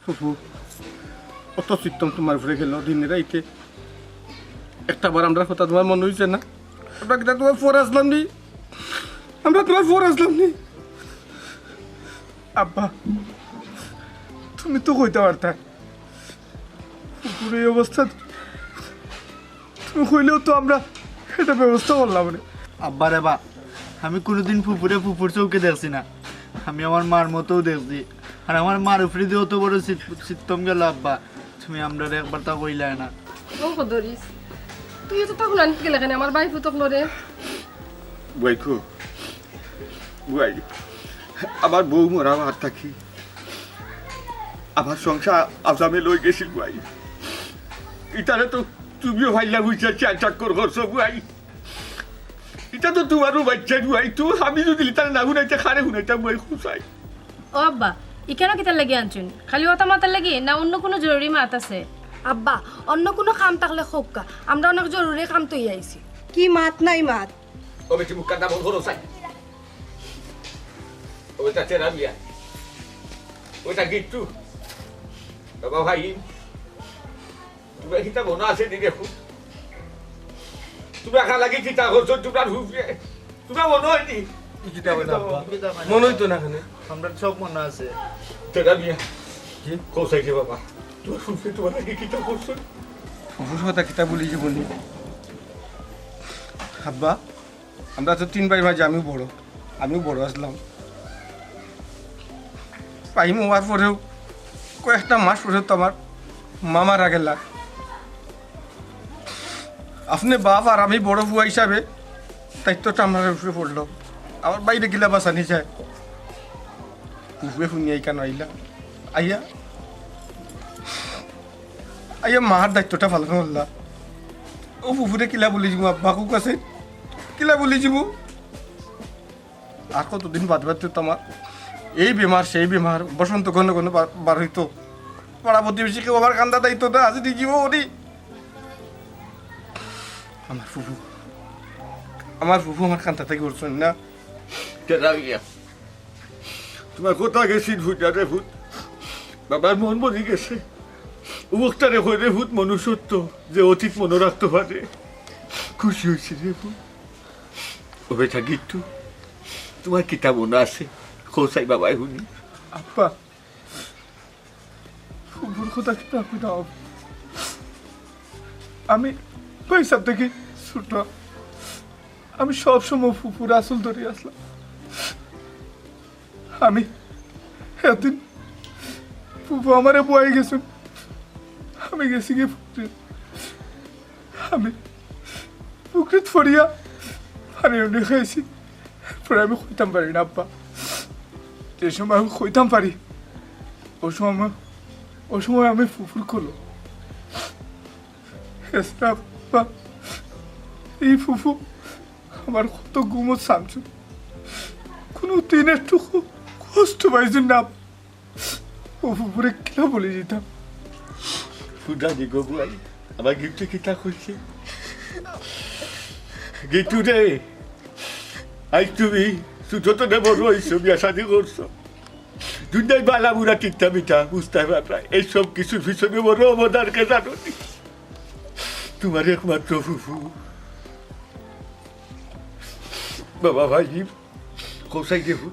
ফুফু কত চিত্তম তোমার উপরে গেল দিনে রাইতে একটা বার আমরা কথা তোমার মনে হয়েছে না আমরা কিনা তোমার ফোর আসলাম নি আমরা তোমার ফোর আসলাম নি আব্বা তুমি তো কইতে পারতা ফুফুর এই অবস্থা তুমি কইলেও তো আমরা এটা ব্যবস্থা করলাম রে আব্বা রে বা আমি কোনোদিন ফুপুর চৌকে দেখছি না আমি আমার মার মতোও দেখছি আর আমার মার উপরে দিয়ে অত বড় চিত্তম গেল আব্বা তুমি আমরা একবার তা কইলাই না ও ধরিস তুই তো তখন আনতে গেলে কেন আমার ভাই ফুতক লরে বুয়াইকো বুয়াই আমার বউ মরা হাত থাকি আমার সংসার আসামে লই গেছিল বুয়াই ইতারে তো তুমিও ভাইলা বুঝছা চাকর করছো বুয়াই এটা তো তোমারও বাচ্চা বুয়াই তো আমি যদি তার না শুনাইতে খারে শুনাইতাম বুয়াই খুশাই ও আব্বা ই কেন কিতার লাগি আনছুন খালি ওটা মাতার লাগি না অন্য কোনো জরুরি মাত আছে আব্বা অন্য কোনো কাম থাকলে খোকা আমরা অনেক জরুরি কাম তো আইছি কি মাত নাই মাত ও বেটি মুখ কাটা বন্ধ করো সাই ওটা তেরা বিয়া ওটা গিট্টু বাবা ভাই তুমি কিতা বনা আছে দি দেখো তুমি আখা লাগি কিতা করছো তোমরা হুফে তোমরা মনে হয়নি কিতা বলে আব্বা মনে হইতো না খানে আমরা সব মনে আছে তেরা বিয়া কি কোসাই রে বাবা তুমি হুফে তোমার লাগি কিতা করছো ফুফুর কথা কিতা বলি জীবনী আব্বা আমরা তো তিন ভাই মাঝে আমিও বড় আসলাম পাইম হওয়ার পরেও কয়েকটা মাস পরেও তো আমার মামারা গেলা আপনি বাপ আর আমি বড় বুয়া হিসাবে দায়িত্বটা আমার উপরে পড়লো আমার বাইরে গিলা বাঁচানি যায় কুকুরে শুনিয়ে কেন আইলা আইয়া মার দায়িত্বটা ভালো করলা ও পুকুরে কিলা বলি যাব আব্বাকু কাছে কিলা বলি যাব আর কতদিন বাদ বাদ তো আমার এই বেমার সেই বেমার বসন্ত ঘন ঘন বার হইতো পাড়া প্রতিবেশী কেউ আমার কান্দা দায়িত্বটা আজি দি যাব ওরি আমার ফুফু আমার কান্দা থেকে করছেন না তোমার কোথা গেছি ভূত রে ভূত বাবার মন বলি গেছে উমুকটারে হয়ে রে ভূত মনুষ্যত্ব যে অতীত মনে রাখতে পারে খুশি হয়েছি রে ভূত ও বেটা গিট্টু তোমার কিতাব মনে আছে খোসাই বাবাই শুনি আপা ফুফুর কথা কিতাব দাও আমি পয়সা থেকে ছোট আমি সবসময় ফুফুর আসল ধরে আসলাম আমি এতদিন ফুফু আমারে বয়ে গেছেন আমি গেছি গিয়ে আমি পুকুরে ফরিয়া পানি উঠে খাইছি পরে আমি খুঁজতাম পারি না আব্বা যে সময় আমি খুঁজতাম পারি ওই সময় আমি ফুফুর খোলো আব্বা এই ফুফু আমার কত ঘুমত সামছু কোনো দিনের টুকু কষ্ট পাইছেন না ও ফুফুরে কিলা বলে যেতাম ফুটা দিগো বুয়াই আমার গিফটে কিতা করছে গিট্টু রে আজ তুমি ছোট বড় হয়েছো বিয়া শাদি করছো দুনিয়ায় বালা বুড়া টিকটা মিঠা বুঝতে পারা এইসব কিছুর পিছনে বড় অবদানকে জানো তোমার একমাত্র ফুফু বাবা ভাই কোসাই দেবু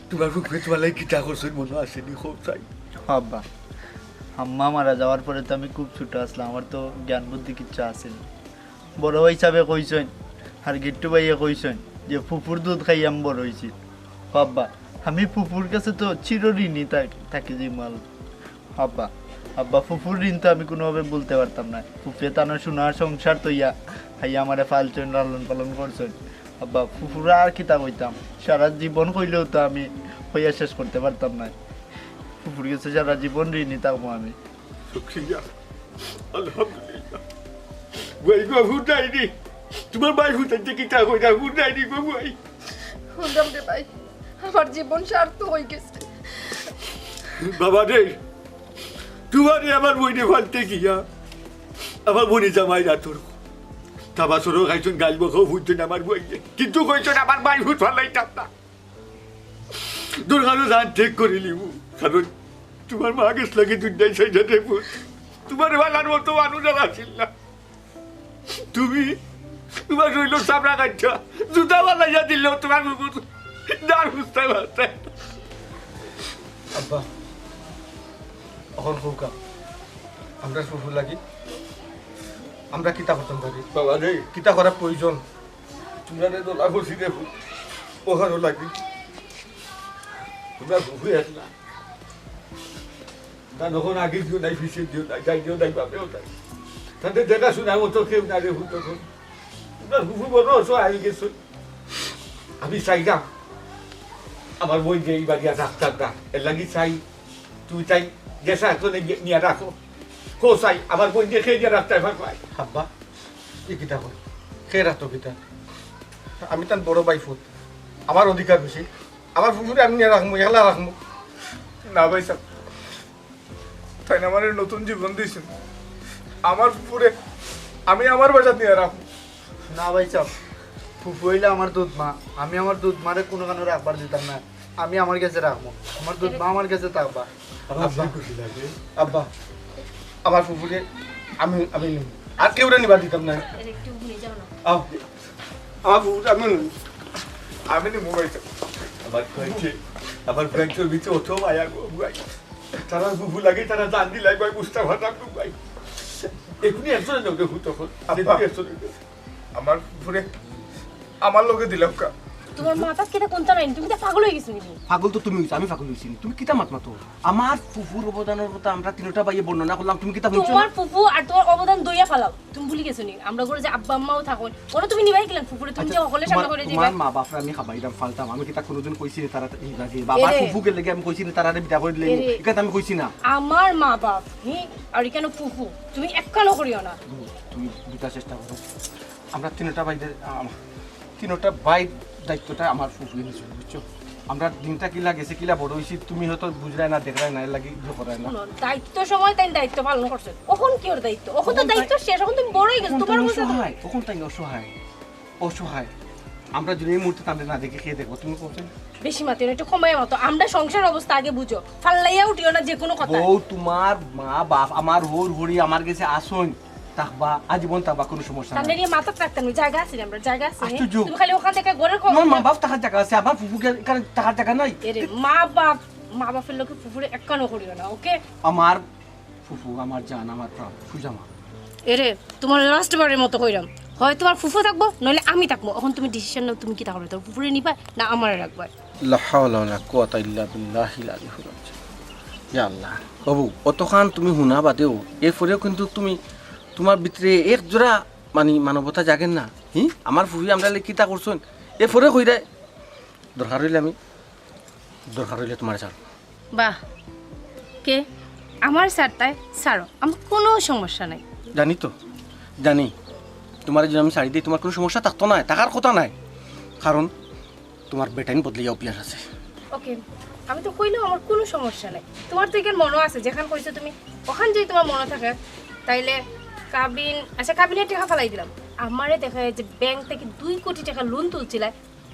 তোমার ফুফু তোমার লাগে কিতা করছেন মনে আসেনি কোসাই আব্বা আম্মা মারা যাওয়ার পরে তো আমি খুব ছোট আসলাম আমার তো জ্ঞান বুদ্ধি কিচ্ছু আসেনি বড় হিসাবে কইছেন আর গিট্টু ভাইয়া কইছেন যে ফুফুর দুধ খাই আমি বড় হয়েছি আব্বা আমি ফুফুর কাছে তো চিরঋণী থাকি যে মাল আব্বা ফুফুর ঋণ তো আমি কোনোভাবে বলতে পারতাম না ফুফিয়ে তানো সোনার সংসার তো হাইয়া আমারে ফালছেন লালন পালন করছেন আব্বা ফুফুরা আর কিতা কইতাম সারা জীবন হইলেও তো আমি হইয়া শেষ করতে পারতাম না ফুফুর কাছে সারা জীবন ঋণী থাকবো আমি আলহামদুলিল্লাহ ভাই গো ফুটাইনি তোমার ভাই ফুটাইতে কিতা কইতা ফুটাইনি গো ভাই হুন্ডাম রে ভাই আমার জীবন সার্থক হয়ে গেছে বাবা রে তোমার আমার বইনে ফালতে গিয়া আমার বোনে জামাই রাতর তাবাসরও খাইছেন গাল বখাও ফুটছেন আমার বইনে কিন্তু কইছেন আমার ভাই ফুট ফালাইতাম না দুর্গানো ধান ঠিক করে নিব কারণ তোমার মা গেছ লাগে দুনিয়ায় সেই যাতে পুত তোমার বালার মতো মানুষ আর আসিল না তুমি তোমার রইল চামড়া কাটছা জুতা বালাইয়া দিলেও তোমার বুকুর দাঁড় বুঝতে পারতে আব্বা এখন কৌকা আমরা ফুফু লাগি আমরা কিতা করতাম পারি বাবা রে কিতা করার প্রয়োজন তোমরা দোলা বসি দেখো ওখানে লাগি তোমরা বুঝে আসলা তা যখন আগে দিও নাই ফিসে দিও নাই যাই দিও নাই বাপেও নাই তাদের দেখাশোনা মতো কেউ না রে তখন তোমরা বুঝু বড় অসহায় হয়ে গেছো আমি চাই না আমার বই যে এই বাড়িয়া ডাক্তারটা এর লাগি চাই তুই চাই গেছা এখন নিয়ে রাখো কো চাই আমার বই দেখে দিয়ে ডাক্তার পাই আব্বা কি কিতা কর খেয়ে রাখতো কিতা আমি তার বড় ভাই ফুট আমার অধিকার বেশি আমার ফুফুরে আমি নিয়ে রাখবো একলা রাখবো না ভাই সাহেব তাই না আমার নতুন জীবন দিয়েছেন আমার পুরে আমি আমার বাজার নিয়ে রাখবো না ভাই চাপ ফুফু হইলে আমার দুধ মা আমি আমার দুধ মারে কোনো কারণে রাখবার দিতাম না আমি আমার কাছে রাখবো আমার দুধ মা আমার কাছে থাকবা আব্বা আব্বা আমার ফুফুরে আমি আমি নিব আর কেউ নিবা দিতাম না একটু ভুলে যাও না আও আমার ফুফুরে আমি নিব আমি নি মোবাইল আমার কয়েছে আমার ব্যাংকের ভিতরে ওঠো মায়া গো ভাই তারা বুবু লাগে তারা জান দিলাই ভাই বুঝতে পারতাম না ভাই এখনই একজনের লোক দেখু তখন আমি একজনের আমার পুরে আমার লোকে দিলাম কা তোমার মাথা কেটে কোনটা নাই তুমি তো পাগল হয়ে গেছো নাকি পাগল তো তুমি হইছো, আমি পাগল হইছি তুমি কিতা মাত মাতো আমার ফুফুর অবদানের কথা আমরা তিনটা বাইয়ে বর্ণনা করলাম তুমি কিতা বলছো তোমার ফুফু আর তোমার অবদান দইয়া ফেলাও তুমি ভুলে গেছো নি আমরা করে যে আব্বা আম্মাও থাকো ওরা তুমি নিবাই গেলেন ফুফুরে তুমি যে সকলে সামনে করে দিবে তোমার মা বাপরা আমি খাবাইরাম ফালতাম আমি কিতা কোনোদিন কইছি নি তারা এই লাগে বাবা ফুফু কে লাগে আমি কইছি নি তারা বিদা করে দিলে এটা আমি কইছি না আমার মা বাপ আর কেন ফুফু তুমি এককানো করিও না তুমি দুটা চেষ্টা করো আমরা তিনটা বাইদের তিনটা বাই দায়িত্বটা আমার ফুফু নিয়েছিল বুঝছো আমরা দিনটা কিলা গেছে কিলা বড় হইছি তুমি হয়তো বুঝলাই না দেখলাই না এর লাগি ইয়ে করাই না দায়িত্ব সময় তাই দায়িত্ব পালন করছো কখন কি ওর দায়িত্ব ওখন তো দায়িত্ব শেষ এখন তুমি বড় হয়ে গেছো তোমার মধ্যে অসহায় কখন তাই অসহায় অসহায় আমরা যদি এই মুহূর্তে তাদের না দেখে খেয়ে দেখবো তুমি বলছেন বেশি মাতি না একটু কমায় মতো আমরা সংসার অবস্থা আগে বুঝো ফাল্লাইয়া উঠিও না যে কোনো কথা বউ তোমার মা বাপ আমার হোর হরি আমার কাছে আসুন তাকবা আজীবন তাকবা কোনো সমস্যা তাহলে নাই নিয়ে মাথা রাখতাম জায়গা আছে আমরা জায়গা আছে আশ্চর্য। তুমি খালি ওখান থেকে ঘরের খবর আমার মা বাপ টাকার জায়গা আছে আমার ফুফুকে টাকার জায়গা নাই এরে মা বাপের লোকে ফুফুরে এককানো করিও না ওকে আমার ফুফু আমার জান আমার প্রাণ সুজামা এরে তোমার লাস্টবারের মতো কইরাম হয় তোমার ফুফু থাকবো নইলে আমি থাকবো এখন তুমি ডিসিশন নাও তুমি কি করবে তোর ফুফুরে নিবা না আমারে রাখবা লা হাওলা ওয়ালা কুওয়াতা ইল্লা বিল্লাহিল আলিয়্যিল আযীম ইয়া আল্লাহ বাবু অতখান তুমি হুনা বাদেও এরপরেও কিন্তু তুমি তোমার ভিতরে এক জোড়া মানে মানবতা জাগেন না আমার ফুফি আমরা কিতা করছেন এরপরে কইরা দরকার হইলে তোমার ছাড় বাহ কে আমার স্যারটাই ছাড়ো আমার কোনো সমস্যা নাই জানি তোমার যদি আমি শাড়ি দিই তোমার কোনো সমস্যা থাকতো না টাকার কথা নাই কারণ তোমার বেটাইন বদলিয়া অভ্যাস আছে ওকে আমি তো কইলেও আমার কোনো সমস্যা নাই তোমার তো এখানে মনে আছে যেখানে কইছো তুমি ওখানে যদি তোমার মনে থাকে তাইলে কাবিনের টাকা ফেলাই দিলাম আমারে দেখা যায় যে ব্যাংক থেকে 2 কোটি টাকা লোন তুলছিল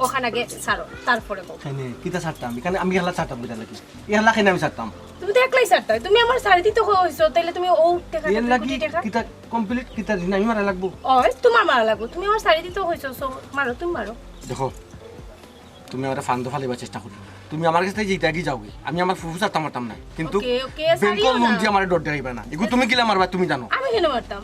ওখানে আগে ছাড়ো তারপরে বল কিতা ছাড়তাম এখানে আমি এলা ছাড়তাম বুঝা লাগি এলা কেন আমি ছাড়তাম তুমি তো একলাই ছাড়তা তুমি আমার শাড়ি দিতে হইছো তাইলে তুমি ও টাকা এর লাগি কিতা কমপ্লিট কিতা দিন আমি মারা লাগবো ওই তোমার মারা লাগবো তুমি আমার শাড়ি দিতে হইছো সো মারো তুমি মারো দেখো তুমি আমার ফান্দ ফালিবার চেষ্টা করো তুমি আমার কাছে যেটা কি যাওগে আমি আমার ফুফু ছাড়তাম মারতাম না কিন্তু ব্যাংকর লোন দিয়ে আমার ডর দেখাইবা না এগুলো তুমি কিলা মারবা তুমি জানো আমি কেন মারতাম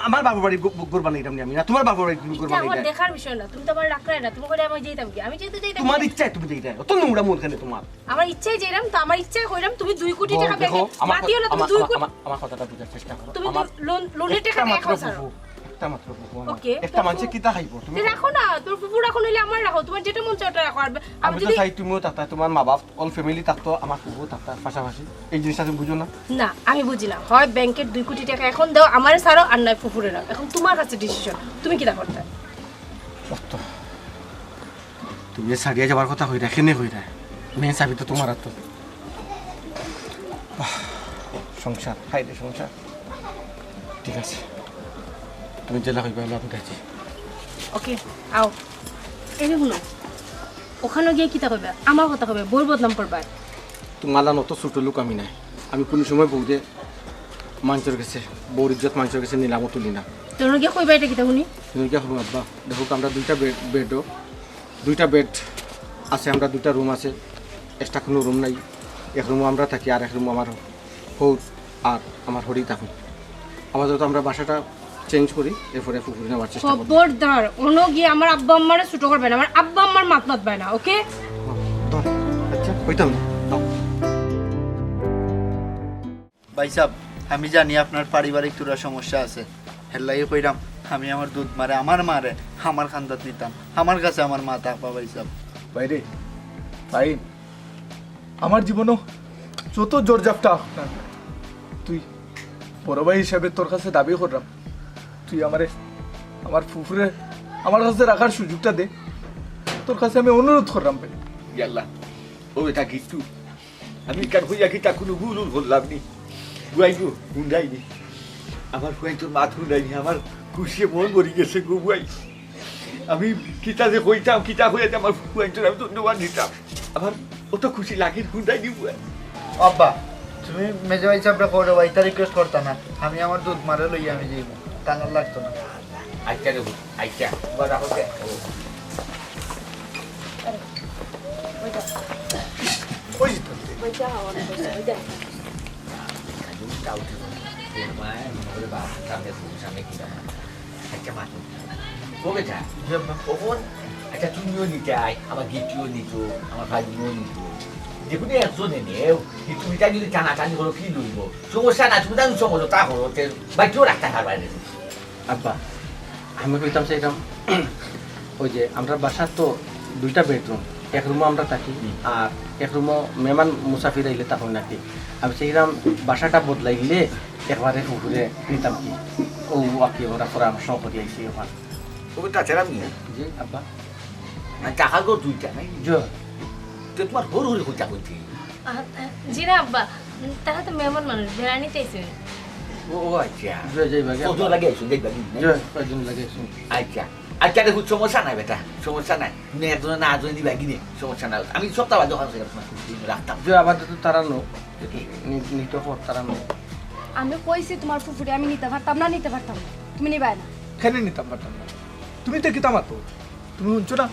আমার বাবা বাড়ি গোরবা নাইতাম আমি না তোমার বাবা বাড়ি গোরবা আমার নাইতাম দেখার বিষয় না তুমি তো আমার রাখরাই না তুমি করে আমি যেতাম কি আমি যেতে যাইতাম তোমার ইচ্ছা তুমি যেটা অত নোংরা মন কেন তোমার আমার ইচ্ছাই যেরাম তো আমার ইচ্ছাই কইরাম তুমি 2 কোটি টাকা দেখো ব্যাংকে মাতিও না তুমি 2 কোটি আমার কথাটা বুঝার চেষ্টা করো তুমি লোনের টাকা এখন ছাড়ো একটা মাত্র ফুফু ওকে একটা মানুষে কিতা খাইবো তুমি রাখো না তোর ফুফু রাখো নইলে আমার রাখো তোমার যেটা মন চায় ওটা রাখো আর আমি তো চাই তুমিও থাকতা তোমার মা বাপ অল ফ্যামিলি থাকতো আমার ফুফু থাকতা পাশাপাশি এই জিনিসটা তুমি বুঝো না না আমি বুঝি না হয় ব্যাংকের 2 কোটি টাকা এখন দাও আমারে ছাড়ো আর নয় ফুফুরে রাখো এখন তোমার কাছে ডিসিশন তুমি কিটা করতে অত তুমি যে সারিয়া যাবার কথা হই রাখেনে হই রা মেন চাবি তো তোমার হাত সংসার হাই রে সংসার ঠিক আছে তুমি জেলা হইবা আমি যাচ্ছি ওকে আও এই শুনো ওখানে গিয়ে কিটা কইবা আমার কথা কইবা বউর বদনাম করবা তোমার মতো ছোট লোক আমি নাই আমি কোনো সময় বউরে মানুষের কাছে বউর ইজ্জত মানুষের কাছে নিলামও তুলি না। তোর গিয়ে কইবা এটা কিতা শুনি? তুমি কে হবে আব্বা? দেখো আমরা দুইটা বেড আছে, আমরা দুইটা রুম আছে, এক্সট্রা কোনো রুম নাই। এক রুমও আমরা থাকি আর এক রুম আমার হৌর আর আমার হরি থাকুন। আপাতত আমরা বাসাটা চেঞ্জ করি, এরপরে পুকুরে নেওয়ার চেষ্টা করি। খবরদার অন্য গিয়ে আমার আব্বা আম্মারে ছোট করবে না, আমার আব্বা আম্মার মাত মাতবে না, ওকে? আচ্ছা কইতাম না। ভাই সাহেব, আমি জানি আপনার পারিবারিক তোরা সমস্যা আছে, হেল্লাই কইরাম আমি আমার দুধ মারে আমার মারে আমার খান্দাত নিতাম, আমার কাছে আমার মা থাকবা। ভাই সাহেব বাইরে ভাই, আমার জীবনও যত জোর জাপটা তুই বড় ভাই হিসাবে তোর কাছে দাবি করলাম, তুই আমার ফুফুরে আমার কাছে রাখার সুযোগটা দে, তোর কাছে আমি অনুরোধ করলাম। ইয়াল্লা ও এটা কিন্তু আমি কার হইয়া কিতা কোনো ভুল বললাম নি বুয়াই গো, হুন্ডাইনি আমার হুয়াই তোর মাথ হুন্ডাইনি, আমার খুশি মন মরি গেছে গো বুয়াই। আমি কিতা যে কইতাম কিতা হইয়া যে আমার হুয়াই তোর আমি ধন্যবাদ দিতাম, আমার অত খুশি লাগে হুন্ডাইনি বুয়াই। আব্বা তুমি মেজে ভাই সাহেবরা করে ভাইটা রিকোয়েস্ট করতা না, আমি আমার দুধ মারে লইয়া আমি যাইব, টানার লাগতো না। আচ্ছা রে আচ্ছা বড় হবে ওই তো ওইটা হওয়ার কথা, ওইটা আচ্ছা তুমিও নিতে আয়, আমার গিটিও নিত, আমার ভাইও নিত, যেগুলো একজনে নেও, তুমি তা যদি টানাটানি করো কি লইব? সমস্যা না, তুমি জানো সমস্যা তা করো, বাইকেও রাখতে পারবে না। আব্বা আমি কইতাম সেইরকম, ওই যে আমরা বাসার তো দুইটা বেডরুম, এক রুমও আমরা থাকি আর এক রুমও মেহমান মুসাফির আইলে তখন নাকি আমি সেইরকম বাসাটা বদলাইলে একবারে পুকুরে নিতাম কি ও আঁকি ওরা পরামর্শ করি আইসি আমার। ওকে তাছাড়া আমি জি আব্বা টাকা গো দুইটা নাই, জয় তো তোমার হরু হরে হইতা হইতে। জি না আব্বা, তারা তো মেহমান মানুষ, ভেড়া নিতে এসে। ও আচ্ছা, জয় যাই বাগে কত লাগে আইসুন দেখবা কি? জয় কয়জন লাগে শুন। আচ্ছা আচ্ছা দেখো সমস্যা নাই বেটা, সমস্যা নাই, তুমি একজনে না আজনে দিবা কিনে সমস্যা নাই। আমি সপ্তাহ বাদ যখন রাখতাম জয় আবার তো তারা নো নিত পর তারা নো। আমি কইছি তোমার ফুফুরে আমি নিতে পারতাম না, তুমি নিবাই না। কেন নিতাম পারতাম না? তুমি তো কিতা মাতো, তুমি শুনছো না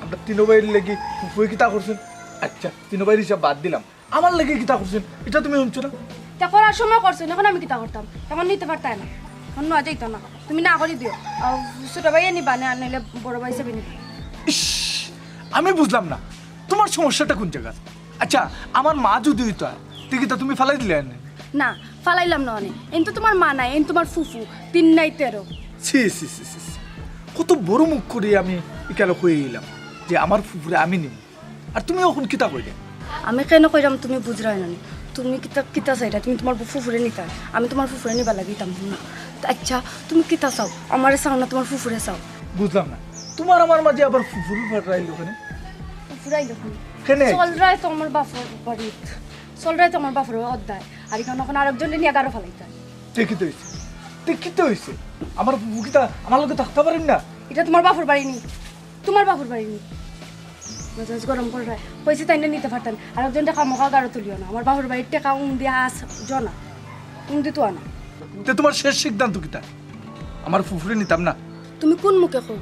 আমরা তিনো বাইর লেগে ফুফুয়ে কিতা করছেন? আচ্ছা তিনো বাইর হিসাব বাদ দিলাম, আমার লেগে কিতা করছেন এটা তুমি শুনছো না? তা করার সময় করছো, এখন আমি কিতা করতাম, এখন নিতে পারতাম না, এখন না যাইতো না, তুমি না করে দিও। ছোট ভাইয়ে নিবা না, নাইলে বড় ভাই হিসেবে নিবা। ইস, আমি বুঝলাম না তোমার সমস্যাটা কোন জায়গা। আচ্ছা আমার মা যদি হইতো তা তুমি ফালাই দিলে না ফালাইলাম না অনেক, এন তো তোমার মা নাই, এন তোমার ফুফু, 3 নাই 13। সি সি সি সি সি, কত বড় মুখ করে আমি একালো হয়ে গেলাম যে আমার ফুফুরে আমি নিব, আর তুমি এখন কিতা কইলে? আমি কেন কইরাম তুমি বুঝরাই না, তুমি কিতা কিতা চাইরা, তুমি তোমার ফুফুরে নিতা, আমি তোমার ফুফুরে নিবা লাগিতাম না। আচ্ছা তুমি কিতা চাও, আমারে চাও না তোমার ফুফুরে চাও? বুঝলাম না, তোমার আমার মাঝে আবার ফুফুরি ফাটাইলো কেন? ফুফুরাই দেখুন কেন? চলরাই তো আমার বাপর বাড়িত, চলরাই তো আমার বাপর অধ্যায়, আর এখন আরেকজনে নিয়ে গারো ফেলাইতে। দেখিতে হয়েছে, দেখিতে হয়েছে, আমার ফুফু কিতা আমার লোকে থাকতে পারেন না? এটা তোমার বাপর বাড়ি নি, তোমার বাপর বাড়ি নি। মেজাজ গরম করে কইছি তাই নিতে পারতেন, আর একজন টাকা মকা গাড়ো তুলিও না, আমার বাপর বাড়ির টাকা দিয়া আস জনা দিত আনা। তে তোমার শেষ সিদ্ধান্ত কিতা? আমার ফুফুরে নিতাম না? তুমি কোন মুখে কো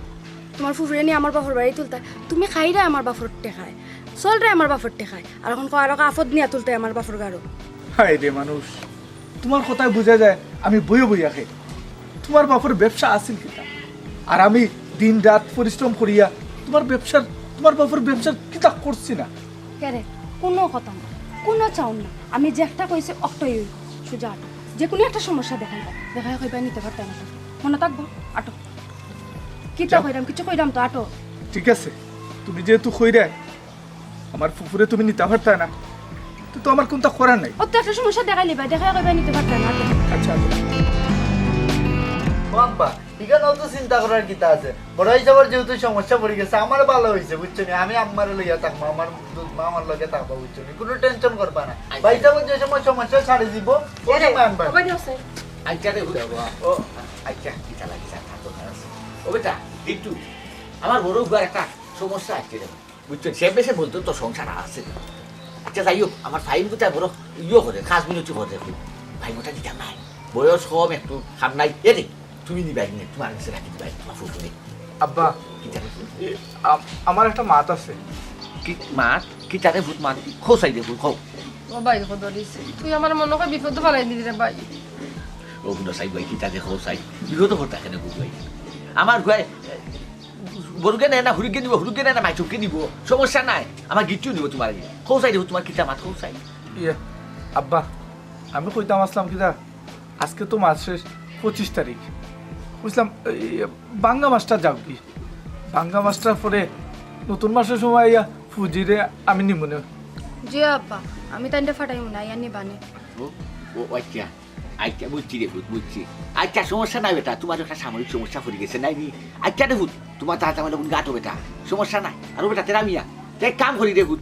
তোমার ফুফুরে নিয়ে আমার বাপর বাড়ি তুলতে? তুমি খাইরা আমার বাপর টেকায়, চলরে আমার বাপর টেকায়, আর এখন আর আফদ নিয়ে তুলতে আমার বাপর গাড়ো। হায় রে মানুষ, তোমার কথায় বোঝা যায় আমি বইয়ে বইয়া খাই। তোমার বাপর ব্যবসা আছিল কিতা, আর আমি দিন রাত পরিশ্রম করিয়া তোমার বাপর ব্যবসার কিতা করছি না? কেরে কোনো কথা না, কোনো চাও না, আমি যে একটা কইছি অক্টই সোজা আটো, যে কোনো একটা সমস্যা দেখাই কইবা নিতে পারতাম না, মনে থাকবো আটো। কিতা কইরাম কিছু কইরাম তো আটো। ঠিক আছে, তুমি যেহেতু কইরা আমার ফুফুরে তুমি নিতে পারতা না, তো আমার কোনটা করার নাই। ও তো একটা সমস্যা দেখাই কইবা নিতে পারতাম না। আচ্ছা বাবা এখানেও তো চিন্তা করার কিতা আছে, বড় হিসাবের যেহেতু সমস্যা পড়ে গেছে আমার ভালো হয়েছে বুঝছো নি, আমি আমার লইয়া থাকবো, আমার দুধ মা আমার লগে থাকবো বুঝছো নি, কোনো টেনশন করবা না। ভাই হিসাবের যে সময় সমস্যা ছাড়ি দিব ওই সময় আনবা। আচ্ছা রে ও আচ্ছা কিতা লাগিছে থাকতো না। ও বেটা একটু আমার বড় একটা সমস্যা আছে রে, বুঝছো? সে বেশে বলতো তো সংসার আছে, আচ্ছা যাই হোক আমার ফাইন কোথায় বড় ইয়ে করে খাস মিনতি করে দেখো ভাই মোটা দিতাম নাই বয়স কম একটু খাম নাই এনে তুমি নিবাই নে তোমার কাছে রাখি দিবাই তোমার ফুফুরে আব্বা কি জানো আমার একটা মাত আছে কি মাছ কি জানে ভূত মাছ খোসাই দে ভূত খো ও ভাই খোদরিস তুই আমার মনে হয় বিপদ ফেলাই দিলি রে ভাই ও গুলো সাই ভাই কি জানে খোসাই বিগত হতে কেন গুয়াই আমার গুয়াই বড়কে নেয় না হুড়িকে নিব হুড়িকে নেয় না মাইচুকে নিব সমস্যা নাই আমার গিট্টু নিব তোমার খোসাই দেব তোমার কিতা মাছ খোসাই ইয়ে আব্বা আমি কইতাম আসলাম কিনা আজকে তো মাসের 25 তারিখ বুঝলাম বাঙ্গা মাছটা যাও কি বাঙ্গা মাছটার পরে নতুন মাসের সময় ইয়া ফুজিরে আমি নিমনে জি আব্বা আমি তাইন্ডে ফাটাইম না ইয়ানি বানে ও ও আচ্ছা আচ্ছা বুঝছি রে ভূত বুঝছি আচ্ছা সমস্যা নাই বেটা তোমার একটা সামরিক সমস্যা পড়ে গেছে নাই নি আচ্ছা রে ভূত তোমার দাদা আমার গাটো বেটা সমস্যা নাই আর বেটা তেরা মিয়া তাই কাম করি রে ভূত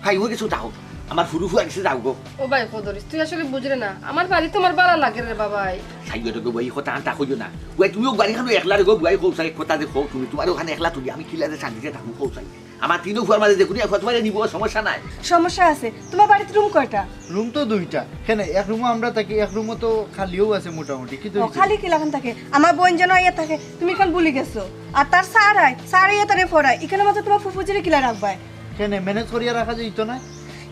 খাই হয়ে গেছো তাও আমার ফুরু ফুয়া গেছে যাও গো ও ভাই খোদরিস তুই আসলে বুঝরে না আমার বাড়ি তোমার বাড়া লাগে রে বাবাই সাইয়দ গো বই কথা আনতা কইও না ওই তুমিও বাড়ি খানো একলা রে গো বুয়াই কৌসাই কথা দেখো তুমি তোমার ওখানে একলা তুমি আমি কিলাতে শান্তিতে থাকবো কৌসাই আমার তিনও ফুয়ার মাঝে দেখুনি এখন তোমার নিব সমস্যা নাই সমস্যা আছে তোমার বাড়িতে রুম কয়টা রুম তো দুইটা কেন এক রুমে আমরা থাকি এক রুমও তো খালিও আছে মোটামুটি কি তো খালি কি লাগান থাকে আমার বোন যেন আইয়া থাকে তুমি কেন ভুলে গেছো আর তার স্যার আইয়া তারে পড়ায় এখানে মাত্র তোমার ফুফুজিরে কিলা রাখবাই কেন ম্যানেজ করিয়া রাখা যাইতো না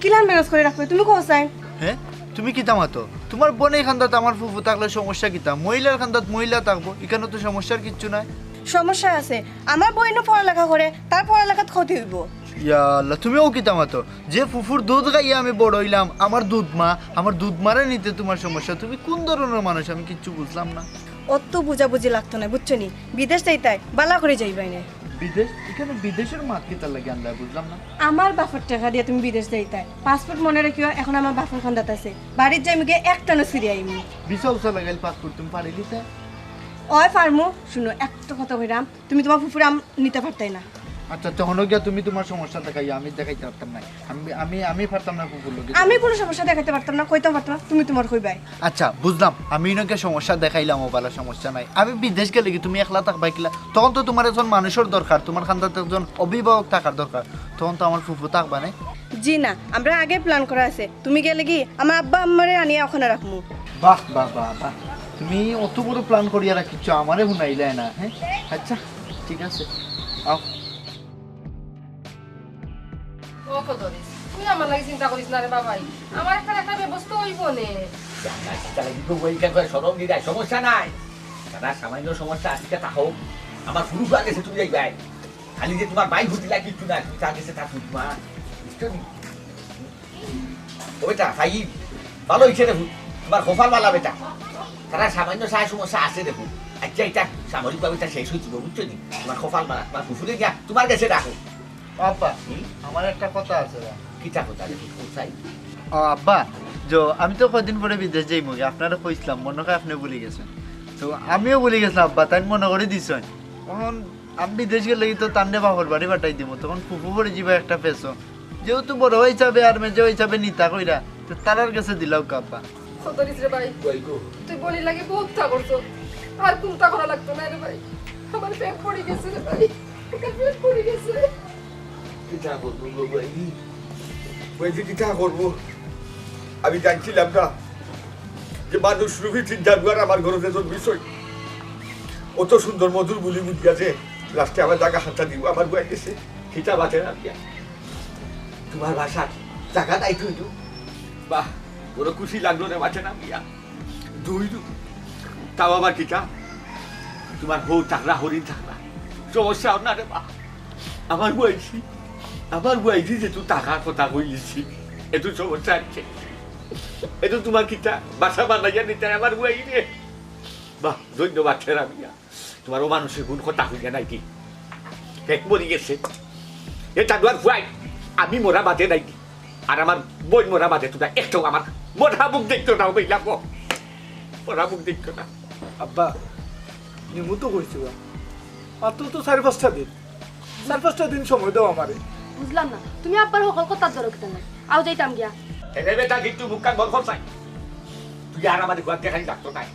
কিলান ম্যানেজ করে রাখবে তুমি কোথায় হ্যাঁ তুমি কি তামাতো তোমার বোনের খান্দাত আমার ফুফু থাকলে সমস্যা কিতা মহিলার খান্দাত মহিলা থাকবো এখানে তো সমস্যার কিচ্ছু নাই সমস্যা আছে আমার বইনও পড়ালেখা করে তার পড়ালেখাত ক্ষতি হইব ইয়া আল্লাহ তুমিও কি তামাতো যে ফুফুর দুধ খাইয়া আমি বড় হইলাম আমার দুধ মারে নিতে তোমার সমস্যা তুমি কোন ধরনের মানুষ আমি কিচ্ছু বুঝলাম না অত বুঝাবুঝি লাগতো না বুঝছো নি বিদেশ যাইতাই বালা করে যাইবাই না বিদেশ এখানে বিদেশের মাত কিতা লাগে আমরা বুঝলাম না আমার বাপের টাকা দিয়ে তুমি বিদেশ যাইতাই পাসপোর্ট মনে রাখিও এখন আমার বাপের খান্দাত আছে বাড়ির যাই মুগে একটানো সিরিয়া আইমি ভিসা উসা লাগাইল পাসপোর্ট তুমি পারি দিতে ওই ফার্মু শুনো একটা কথা কইরাম তুমি তোমার ফুফুরে নিতে পারতাই না আচ্ছা তখন গিয়া তুমি তোমার সমস্যা দেখাই আমি দেখাইতে পারতাম না আমি পারতাম না ফুফুর লোকে আমি কোনো সমস্যা দেখাতে পারতাম না কইতে পারতাম না তুমি তোমার কইবাই আচ্ছা বুঝলাম আমি নাকি সমস্যা দেখাইলাম ও বালা সমস্যা নাই আমি বিদেশ গেলে কি তুমি একলা থাকবা কিলা তখন তো তোমার একজন মানুষের দরকার তোমার খান্দাতে একজন অভিভাবক থাকার দরকার তখন তো আমার ফুফু থাকবা না জি না আমরা আগে প্ল্যান করা আছে তুমি গেলে কি আমার আব্বা আম্মারে আনিয়ে ওখানে রাখমু বাহ বাহ বাহ বাহ তুমি অত বড় প্ল্যান করিয়া রাখিচ্ছ আমারে শুনাইলে না হ্যাঁ আচ্ছা ঠিক আছে আও ও খোদরিস তুই আমার লাগি চিন্তা করিস না রে বাবাই আমার একটা ব্যবস্থা হইব নে সরম দিদাই সমস্যা নাই দাদা সামান্য সমস্যা আছে তা হোক আমার ফুরু ফুয়া গেছে তুমি যাইবাই খালি যে তোমার বাইক ঘুরতে লাগে কিছু না তুমি তা গেছে তা ফুটমা ও বেটা ভাই ভালো হয়েছে দেখুন তোমার খোফার বালা বেটা তারা সামান্য সাহায্য সমস্যা আছে দেখুন আচ্ছা এটা সামরিকভাবে তা শেষ হয়েছিল বুঝছো নি তোমার খোফার বালা তোমার ফুফুরে গিয়া তোমার কাছে রাখো আব্বা আমার একটা কথা আছে কিতা কথা দেখুন কোথায় আব্বা আমি তো কদিন পরে বিদেশ যাই মুগে আপনারা কইছিলাম মনে হয় আপনি ভুলে গেছেন তো আমিও ভুলে গেছিলাম আব্বা তাই মনে করে দিছেন তখন আমি বিদেশ গেলে তো তান্ডে বাপর বাড়ি পাঠাই দিব তখন ফুফু পরে যাবে একটা পেছো যেহেতু বড় হিসাবে আর মেজে হিসাবে নিতা কইরা তো তারার কাছে দিলাও আব্বা খোদরিস রে ভাই তুই বলি লাগে বহুত তা করছো আর কোনটা করা লাগতো না রে ভাই আমার পেট পড়ে গেছে রে ভাই পেট পড়ে গেছে কিতা করবো গো ভাই বলছি কিতা করবো আমি জানছিলাম না যে মানুষ রুবি চিন্তা দুয়ার আমার ঘরে যেজন বিষয় অত সুন্দর মধুর বুলি বুঝিয়াছে লাস্টে আমার জায়গা হাতটা দিব আমার বয়ে গেছে খিচা বাঁচে না তোমার বাসার জায়গা নাই তুই বাহ বড় খুশি লাগলো রে বাঁচে না গিয়া দুই তাও আবার কিটা তোমার হৌ থাকলা হরিণ থাকলা সমস্যা না রে বা আমার বয়সী যে তুই টাকার কথা কইলিছি এতো সমস্যা আছে এতো তোমার কিটা বাসা বানাইয়া নিতে আমার বই রে বাহ ধন্যবাদ ছেড়া মিয়া তোমার ও মানুষের গুণ কথা হইয়া নাই কি এক মরি গেছে এটা দুয়ার ফুয়াই আমি মোরা বাদে নাই কি আর আমার বই মোরা বাদে তোমরা একটাও আমার মোটা মুখ দেখতো না বইলাম মোরা মুখ দেখতো না আব্বা নিমু তো কইছো মাত্র তো 4-5 দিন সময় দাও আমারে বুঝলাম না তুমি আব্বার সকল কথা দরকার না আও যাইতাম গিয়া এনে বেটা কিন্তু মুখ কান বল করছাই তুই আর আমাদের ঘর দেখাই লাগতো নাই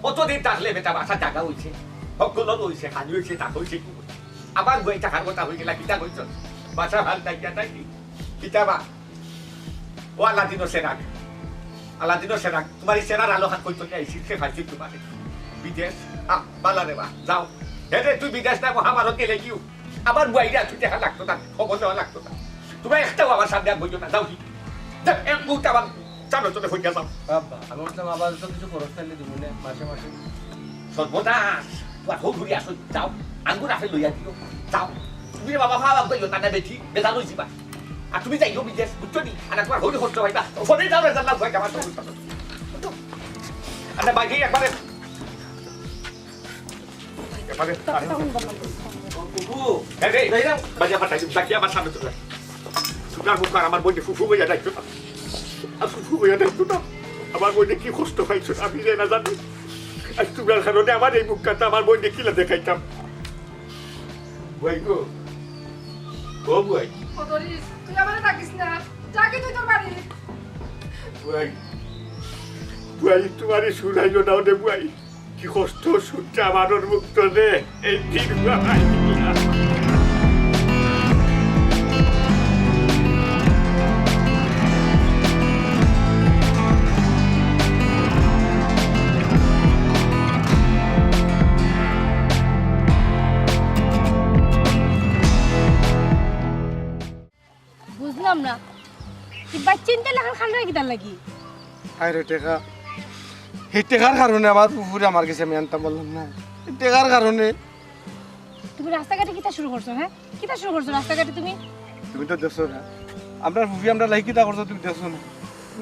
কতদিন থাকলে বেটা বাসা জায়গা হয়েছে সকল হয়েছে খানি হয়েছে তা হয়েছে আবার বই টাকার কথা হয়ে গেলা কিতা কইছ বাসা ভাল থাকিয়া থাকি কিতা বা ও আলাদিনো সেরাক আলাদিনো সেরাক তোমার এই সেরার আলো হাত কইতো না এসে খাইছি তোমার বিদেশ বালা রে বা যাও হে রে তুই বিদেশ না মহাভারত গেলে কিউ আমার বইরা তুই দেখা লাগতো না খবর দেওয়া লাগতো না তুমি একটাও আমার সামনে আর বইতো না যাও কি এক মুহূর্তে আমার চালো চলে হইয়া যাও বাবা আমি বললাম আবার তো কিছু খরচ চাইলে দিব না মাসে মাসে সর্বনাশ তোমার হোক ঘুরি আসো যাও আঙ্গুর আসে লইয়া দিও যাও তুমি বাবা ভাবা কইও না বেঠি বেজাল হইছিবা আর তুমি যাইও বিদেশ বুঝছো নি আর তোমার হইলে কষ্ট হইবা ফোনে যাও রেজাল্ট লাভ হয় আমার তো আরে বাইরে একবারে একবারে ফুফু এই রে বাজা পাঠাই বাকি আমার সামনে চলে সুগার মুখ আমার বইতে ফুফু হইয়া যাইতো না আর ফুফু হইয়া যাইতো না আমার বইতে কি কষ্ট পাইছো আমি না জানি আর সুগার কারণে আমার এই মুখটা আমার বইতে কিলা দেখাইতাম বই গো ও বই তুই আমারে ডাকিস না যাকে তুই তোর বাড়ি বুয়াই বুয়াই তোমার শুনাইলো না ওদের বুয়াই কি কষ্ট শুনছে আমার ওর মুক্ত রে এই দিন বুয়াই বুঝলাম না তুই বাচ্চিনতে লাগান খান রাখি তার লাগি আরে টেকা এই টেকার কারণে আমার পুকুরে আমার কাছে আমি আনতাম বললাম না এই টেকার কারণে তুমি রাস্তাঘাটে কিতা শুরু করছো হ্যাঁ কিতা শুরু করছো রাস্তাঘাটে তুমি তুমি তো দেখছো না আমরা ফুফি আমরা লাইক কিতা করছো তুমি দেখছো না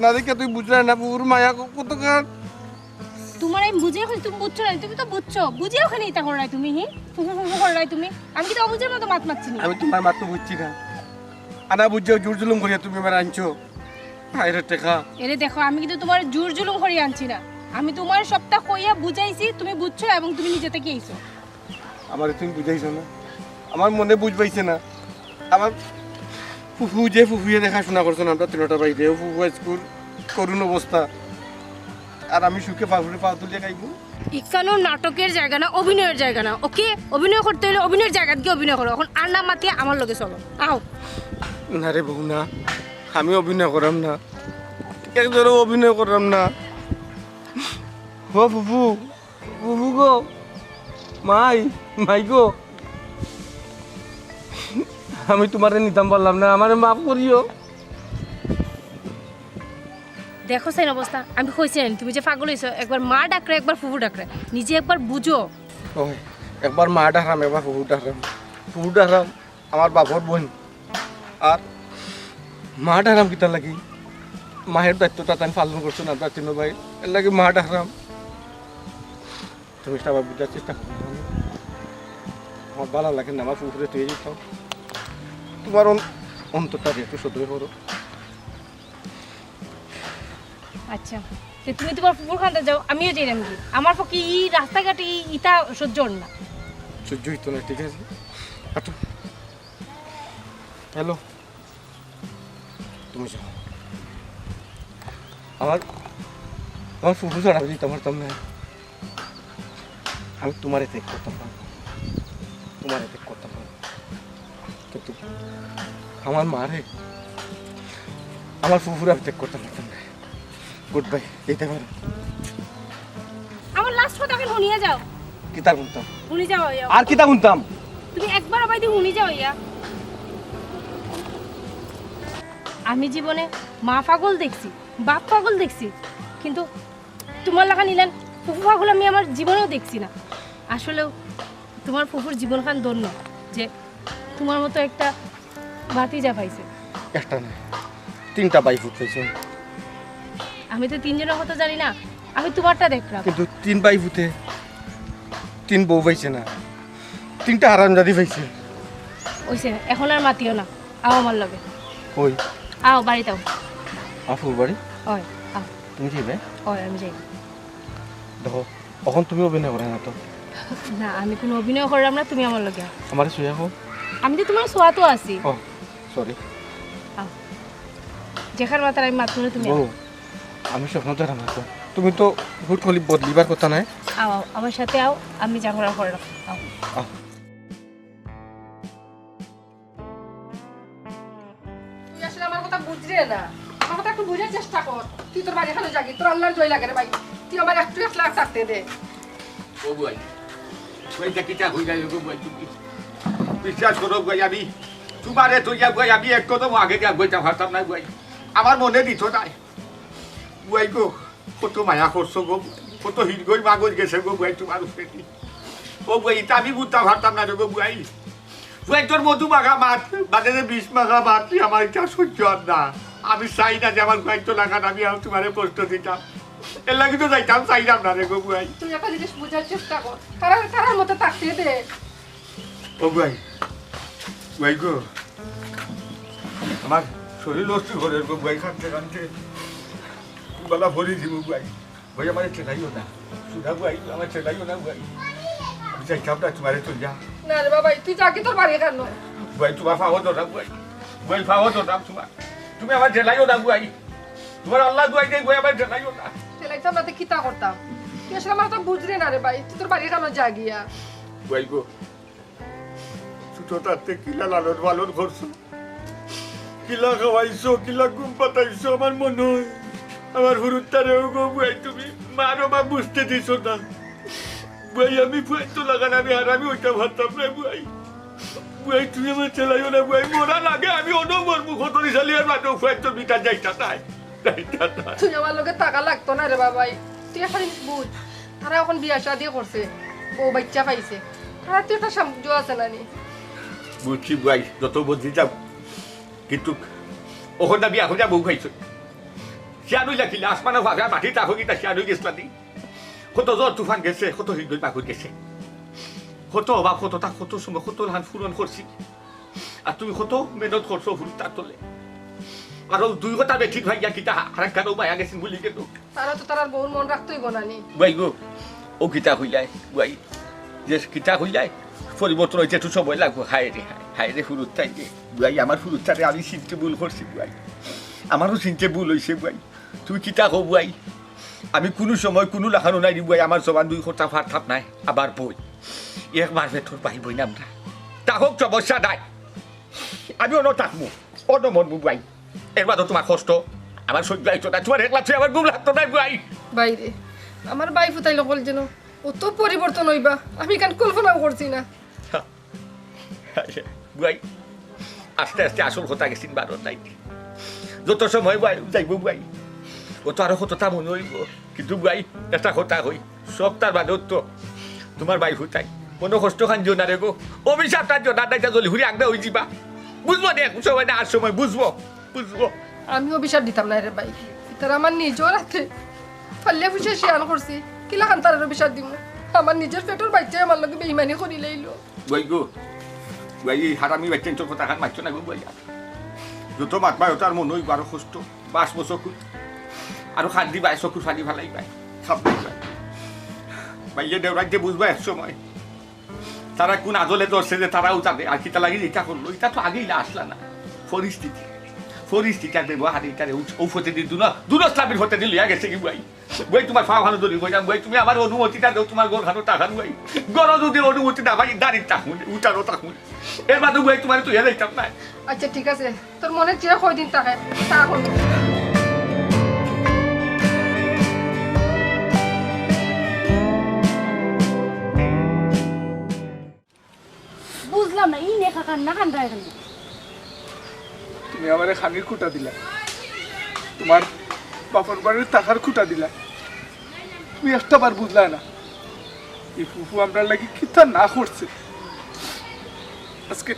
না দেখে তুই বুঝলাই না পুকুর মায়া কত কার তোমার আমি বুঝিয়ে খুঁজি তুমি বুঝছো না তুমি তো বুঝছো বুঝিয়ে ওখানে ইতা করাই তুমি হি ফুফু ফুফু করাই তুমি আমি কি তো অবুঝের মতো মাত মারছি না আমি তোমার মাত্র বুঝছি না আনা বুঝছো জোর জুলুম করিয়া তুমি আমার আনছো আরে টেকা এরে দেখো আমি কিন্তু তোমার জোর জুলুম করে আনছি না আমি তোমার সবটা কইয়া বুঝাইছি তুমি বুঝছো এবং তুমি নিজে থেকে আইছো আমার তুমি বুঝাইছো না আমার মনে বুঝ পাইছে না আমার ফুফু যে ফুফুয়ে দেখাশোনা করছো না আমরা তিনটা বাইরে ফুফু স্কুল করুন অবস্থা আর আমি সুখে পাগুড়ে পা তুলে খাইবো ইকানো নাটকের জায়গা না অভিনয়ের জায়গা না ওকে অভিনয় করতে হলে অভিনয়ের জায়গা গিয়ে অভিনয় করো এখন আর না মাতিয়ে আমার লগে চলো আও না রে বউ না আমি অভিনয় করাম না একজনও অভিনয় করাম না ও ফুফু ফুফু গো মাই মাই গো আমি তোমারে নিতাম পারলাম না আমারে মাফ করিও দেখো সেই অবস্থা আমি কইছি না তুমি যে পাগল হইছো একবার মা ডাকরে একবার ফুফু ডাকরে নিজে একবার বুঝো ওই একবার মা ডাকরাম একবার ফুফু ডাকরাম আমার বাপর বোন আর মা ডাকরাম কিতা লাগি মায়ের দায়িত্বটা আমি পালন করছো না তার চিহ্ন ভাই এর লাগে মা ডাকরাম তুমি সবাই বুঝার চেষ্টা করো আমার ভালো লাগে না আমার ফুফুরে তুই দিতাম তোমার অন্তরটা একটু সদয় করো আচ্ছা তো তুমি তোমার ফুফুর খানতে যাও আমিও যাই নাকি আমার পক্ষে এই রাস্তাঘাটে ইটা সহ্য হল না সহ্য হইতো না ঠিক আছে আচ্ছা হ্যালো তুমি যাও আমার আমার ফুফু ছাড়া দিতে পারতাম না আমি তোমার এতে করতাম পারবো তোমার এতে করতাম পারবো কিন্তু আমার মারে আমার ফুফুর আমি ত্যাগ করতে পারতাম না গুড বাই এইটা করো আমার লাস্ট কথা এখন শুনিয়ে যাও কিতা শুনতাম শুনি যাও ইয়া আর কিতা শুনতাম তুমি একবার বাইদি শুনি যাও ইয়া আমি জীবনে মা পাগল দেখছি বাপ পাগল দেখছি কিন্তু তোমার লাগা নিলেন ফুফু পাগল আমি আমার জীবনেও দেখছি না আসলেও তোমার ফুফুর জীবনখান ধন্য যে তোমার মতো একটা ভাতিজা পাইছে একটা না তিনটা বাই ফুট পাইছে আমি তো তিনজনের কথা জানি না আমি তোমারটা দেখলাম কিন্তু তিন বাই ফুটে তিন বউ পাইছে না তিনটা হারামজাদি পাইছে ওইসে এখন আর মাতিও না আও আমার লগে ওই আও বাড়িতে আও আফুর বাড়ি ওই আও তুমি যাইবে ওই আমি যাই দেখো এখন তুমি অভিনয় করে না তো না আমি কোনো অভিনয় করলাম না তুমি আমার লগে আও। আমার শুয়ে হোক আমি তো তোমার সোয়াতো আছি ও সরি আও যেখান মাতার আমি মাত্র তুমি আও। বউ আমি স্বপ্ন ধরা না তো তুমি তো হুট খলি বদলিবার কথা নাই আও আও আমার সাথে আও আমি যা করার করলাম আও আহ তুই আসলে আমার কথা বুঝলি না আমার কথা একটু বুঝার চেষ্টা কর তুই তোর বাড়ি এখানে যাবি তোর আল্লাহর জয় লাগে রে ভাই তুই আমার একটু একলা থাকতে দে ও ভাই ওইটা কিটা হই যায় গো ভাই তুমি বিশ্বাস করো ভাই আমি তোমারে তো ইয়া ভাই আমি এক কদম আগে গিয়া বইটা ভাবতাম না ভাই আমার মনে দিত নাই ভাই গো কত মায়া করছো গো কত হিরগই মাগজ গেছে গো ভাই তোমার উপরে ও ভাই এটা আমি বুঝতে পারতাম না গো ভাই ভাই তোর মধু মাখা মাছ বাজারে বিষ মাখা মাছ আমার এটা সহ্য আর না আমি চাই না যে আমার ভাই তো লাগান আমি তোমারে কষ্ট দিতাম এর লাগে তো যাইতাম চাইলাম না রে গো ভাই তুই একটা জিনিস বুঝার চেষ্টা কর কারার মতো থাকতে দে ও ভাই ভাই গো আমার শরীর অস্থির করে গো ভাই খানতে খানতে গলা ভরি দিব ভাই ভাই আমার চেনাইও না সুধা ভাই আমার চেনাইও না ভাই আমি চাইতাম না তোমারে তো যা না রে বাবা তুই যাকি তোর বাড়ি কেন ভাই তোমার ফাওয়া দরকার ভাই ভাই ফাওয়া দরকার তোমার তুমি আমার চেনাইও না ভাই তোমার আল্লাহ দুয়াই দেয় ভাই আমার চেনাইও না সেলাইতে আমরা তো কিতা করতাম তুই আসলে আমার তো বুঝলি না রে ভাই তুই তোর বাড়ি কেন যা গিয়া ভাই গো ছোটটাতে কিলা লালন পালন করছো কিলা খাওয়াইছো কিলা ঘুম পাতাইছো আমার মনে হয় আমার হুরুত্তারেও গো ভাই তুমি মারো মা বুঝতে দিছো না ভাই আমি ভাই তো লাগান আমি আর আমি ওইটা ভাবতাম না ভাই ভাই তুমি আমার চালাইও না ভাই মোরা লাগে আমি অন্য মরমু খতরি চালিয়ে আর মাঠে ভাই তো বিটা যাইতা নাই তুই আমার লোকে টাকা লাগতো না রে বাবাই তুই একটা জিনিস বুঝ তারা এখন বিয়া শাদি করছে বউ বাচ্চা পাইছে তারা তুই একটা সামর্থ্য আছে না নি বুঝছি ভাই যত বুঝি যাব কিন্তু ওখানে বিয়া হয়ে বউ খাইছো শিয়ানুই লাগিলে আসমানে ভাগা মাটি তাহো গিতা শিয়ানুই গেছিলা দি কত জ্বর তুফান গেছে কত হিন্দুই বাগুর গেছে কত অভাব কত তা কত সময় কত লান ফুরন করছি আর তুমি কত মেহনত করছো ফুল তার তোলে আর দুই কথা বেঠিক ভাই গিতা আর কেন মায়া গেছেন বলি কেন তারা তো তার বউর মন রাখতোই বনানি ভাই গো ও গীতা হইলাই ভাই যে গীতা হইলাই পরিবর্তন হয়েছে একটু সময় লাগবো হায় রে ফুরুত্তাই যে ভাই আমার ফুরুত্তারে আমি চিনতে ভুল করছি ভাই আমারও চিনতে ভুল হয়েছে ভাই তুই কিতা হো ভাই আমি কোনো সময় কোনো লাখানো নাই ভাই আমার জবান দুই কথা ভাত থাপ নাই আবার বই একবার ভেতর ভাই বই নাম না তা হোক সমস্যা নাই আমি অন্য থাকবো অন্য মনবো ভাই এর মাঝে তোমার কষ্ট আমার সহ্য হইতো না তোমার একলা আমার ঘুম লাগতো না ভাই বাইরে আমার বাই ফুটাই লোকল যেন অত পরিবর্তন হইবা আমি কেন কল্পনাও করছি না ভাই আস্তে আস্তে আসল কথা গেছিন বারণ নাই যত সময় ভাই যাইব ভাই ও তো আরো কতটা মনে হইব কিন্তু ভাই এটা কথা হই সব তার বাদেও তো তোমার ভাই ফুটাই কোনো কষ্ট খান জোনা রে গো অভিশাপ তার জোনা নাই জলি ঘুরি আগদা হয়ে যাবা বুঝবো দেখ সময় না আর সময় বুঝবো আমি অভিশাপ দিতাম না রে ভাই তারা আমার নিজেও রাখতে ফাল্লে ফুসে শিয়ান করছি কিলা খান তার অভিশাপ দিব আমার নিজের পেটের বাচ্চা আমার লগে বেইমানি করি লাইলো ভাই গো ভাই হারামি বাচ্চা তোর কথা খান মারছো না গো ভাই যত মাতবা তার মনে হইব আরো কষ্ট বাঁচবো চকুর আরো খাদ দিবা চকুর ফালি ফালাই পাই সব ভাই ভাই যে দেওরাজ্যে বুঝবা এক সময় তারা কোন আজলে ধরছে যে তারাও তাদের আর কিতা লাগিয়ে এটা করলো এটা তো আগেই আসলা না পরিস্থিতি আর ব্যবহার এটারে ঔষধে দিন দুরস্লামের হতে দিল গেছে কি ভাই ভাই তোমার ফা ভালো ধরি বললাম ভাই তুমি আমার অনুমতিটা দাও তোমার গোর খানো টাকান ভাই গর যদি অনুমতি না ভাই দাঁড়িয়ে থাকুন উঠানো থাকুন এর মাধ্যমে ভাই তোমার তো এলাইতাম না আচ্ছা ঠিক আছে তোর মনে চেয়ে কয়দিন থাকে তা করবো বুঝলাম না এই নেখা কান্না কান্দা এখানে তুমি আমারে খানির খুঁটা দিলা তোমার বাপর বাড়ির টাকার খুঁটা দিলা তুমি একটা বার বুঝলা না এই ফুফু আমরা লাগি কিতা না করছে আজকে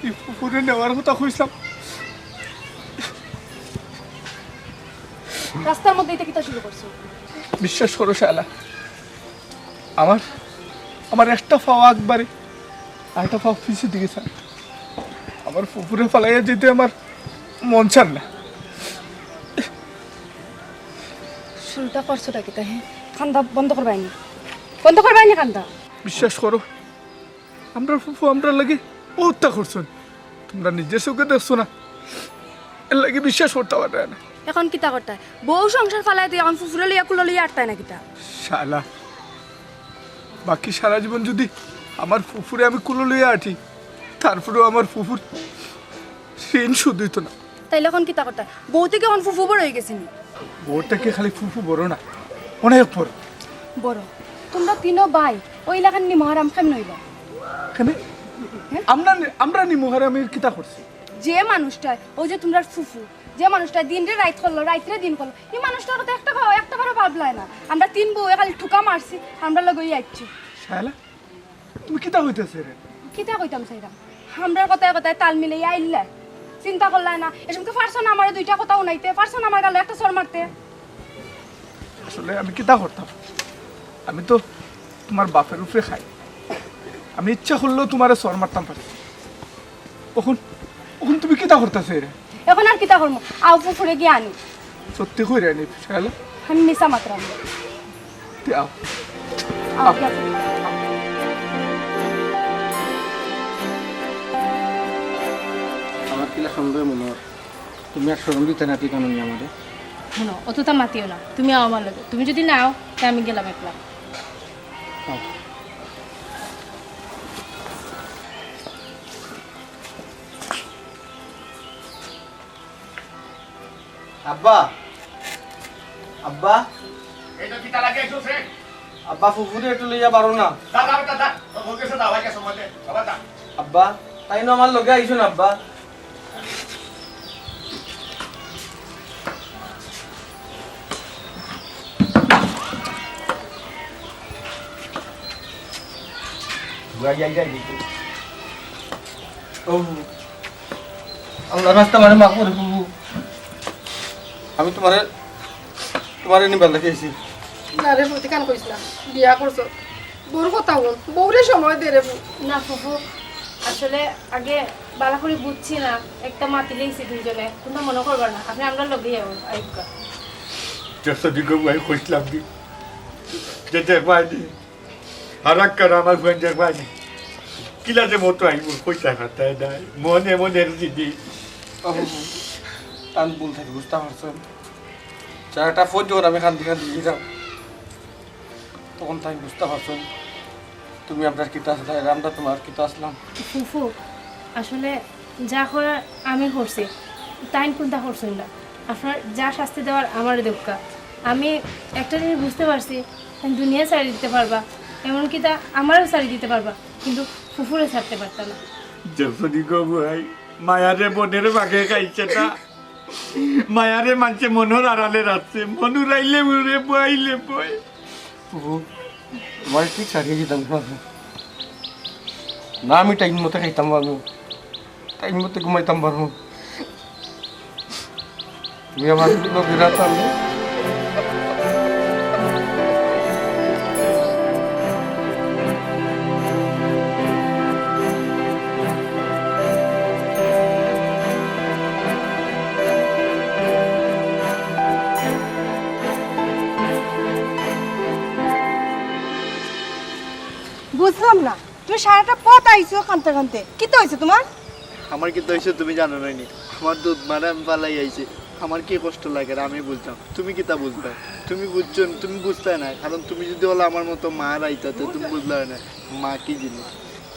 এই ফুফুরে নেওয়ার কথা কইছিলাম রাস্তার মধ্যে এটা কিতা শুরু করছো বিশ্বাস করো শালা আমার একটা পাওয়া একবারে আর একটা পাওয়া পিছিয়ে দিকে স্যার আমার ফুফুরে ফালাইয়া যেতে আমার মন চান না শুরুটা করছোটা কিতা হ্যাঁ কান্দা বন্ধ করবাইনি কান্দা বিশ্বাস করো আমরা ফুফু আমরা লাগে হত্যা করছো তোমরা নিজের চোখে দেখছো না এর লাগে বিশ্বাস করতে পারবে না এখন কিতা করতায় বউ সংসার ফালাই তুই এখন ফুফুরে লইয়া কুলো লইয়া আটতায় না কিতা শালা বাকি সারা জীবন যদি আমার ফুফুরে আমি কুলো লইয়া আঠি তারপরেও আমার ফুফুর ঋণ শুধ হইতো না তাইলে এখন কিতা করতে বউ থেকে এখন ফুফু বড় হয়ে গেছে নি ওরটা কি খালি ফুফু বড় না অনেক বড় বড় তোমরা তিনও ভাই ওই এলাকার নিমহারাম কেমন হইল কেন আমরা নিমুহারে আমি কিতা করছি যে মানুষটা ওই যে তোমরা ফুফু যে মানুষটা দিন রে রাইত করলো রাইতে দিন করলো এই মানুষটার তো একটা বারো ভাবলাই না আমরা তিন বউ খালি ঠুকা মারছি আমরা লগই আইছি শালা তুমি কিতা হইতেছে রে কিতা কইতাম সাইরাম আমরার কথায় কথায় তাল মিলে আইল্লা চিন্তা করলাই না এসব তো পারছো না আমার দুইটা কথা উনাইতে পারছো না আমার গালে একটা সর মারতে আসলে আমি কিতা করতাম আমি তো তোমার বাপের উপরে খাই আমি ইচ্ছা করলেও তোমার সর মারতাম পারি কখন কখন তুমি কিতা করতেছে রে এখন আর কিতা করবো আও ফুফুরে গিয়ে আনি সত্যি কই রে নি শালা আমি মিশা মাত্র তুই আও আও গিয়া আমার কিলা সন্দেহ মনে হয় তুমি আর সরম দিতে নাতি কানুন আমাদের শোনো অতটা মাতিও না তুমি আমার লাগে তুমি যদি নাও তাহলে আমি গেলাম একলা আব্বা আব্বা এটা কিতা লাগে এসো সে আব্বা ফুফুরে একটু লইয়া পারো না দাদা ওর কাছে দাও আগে সমাজে বাবা দা আব্বা তাই না আমার লগে আইছো না আব্বা ও আল্লাহ রাস্তা মানে মাফ করে ফুফু আমি তোমারে নিবার দেখিয়েছি না রে প্রতি কান কইস না বিয়া করছো বউর কথা বল বউরে সময় দে রে বউ। না ফুফু আসলে আগে বালা করে বুঝছি না একটা মাতি লেগেছি দুইজনে তোমরা মনে করবা না আপনি আমরা লগেই আইকা जैसा दिखो वही खुश लगती जगवानी हरक्कर আমার ফ্রেন্ড जगवानी কিলা যে মতো আই খুশ থাকতে নাই মনে মনে দিদি টান ভুল থাকে বুঝতে পারছেন জায়গাটা ফোন যখন আমি খান দিকে দিয়ে যাও তখন তাই বুঝতে পারছেন তুমি আপনার কিতা আসলে আমরা তোমার কিতা আসলাম ফুফু আসলে যা করার আমি করছি তাই কোনটা করছেন না আপনার যা শাস্তি দেওয়ার আমার দোকা আমি একটা জিনিস বুঝতে পারছি দুনিয়া ছাড়ি দিতে পারবা এমনকি তা আমারও ছাড়ি দিতে পারবা কিন্তু ফুফুরে ছাড়তে পারতাম না जैसा दिखो भाई মায়ারে মনের ভাগে খাইছে না মায়ারে মানছে মনোর আড়ালে রাখছে মনু রাইলে উড়ে বইলে বই তোমার ঠিক ছাড়িয়ে যেতাম না আমি টাইম মতো খাইতাম পারবো টাইম মতো ঘুমাইতাম পারবো তুমি আমার লোকেরা তাহলে বুঝলাম না তুমি সারাটা পথ আইছো কানতে কানতে কি তো হয়েছে তোমার আমার কি তো হয়েছে তুমি জানো নাইনি আমার দুধ মারা আমি পালাই আইছে আমার কি কষ্ট লাগে আর আমি বুঝতাম তুমি কি তা বুঝবে তুমি বুঝছো তুমি বুঝতে না কারণ তুমি যদি বলো আমার মতো মা রাইতাতে তুমি বুঝলে না মা কি জিনিস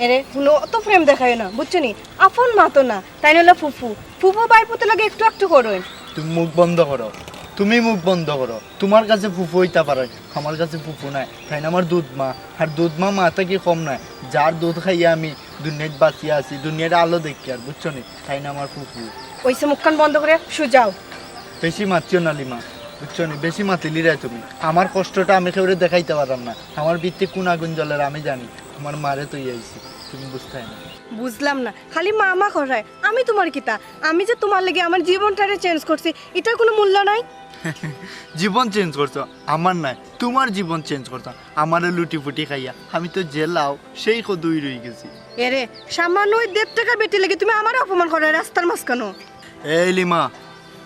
এরে কোনো অত প্রেম দেখায় না বুঝছো নি আপন মা তো না তাই নইলে ফুফু ফুফু ভাই পুতে লাগে একটু একটু করোই তুমি মুখ বন্ধ করো তুমি মুখ বন্ধ করো তোমার কাছে ফুফু হইতে পারে আমার কাছে ফুফু নাই তাই না আমার দুধ মা আর দুধ মা মাথা কি কম নাই যার দুধ খাইয়া আমি দুনিয়ায় বাঁচিয়ে আছি দুনিয়ার আলো দেখি আর বুঝছো নি তাই না আমার ফুফু ওইসে মুখখান বন্ধ করে সুজাও বেশি মাতিও না লিমা বুঝছো নি বেশি মাতিলি রে তুমি আমার কষ্টটা আমি কেউ দেখাইতে পারলাম না আমার ভিত্তি কোন আগুন জ্বলের আমি জানি আমার মারে তো আইছি তুমি বুঝতে না বুঝলাম না খালি মামা করায় আমি তোমার কিতা আমি যে তোমার লাগে আমার জীবনটারে চেঞ্জ করছি এটার কোনো মূল্য নাই জীবন চেঞ্জ করছো আমার নাই তোমার জীবন চেঞ্জ করছো আমারে লুটি ফুটি খাইয়া আমি তো জেলাও সেই কদুই রয়ে গেছি এরে সামান্য ওই 1.5 টাকা বেটি লাগে তুমি আমার অপমান করায় রাস্তার মাঝখানো এই লিমা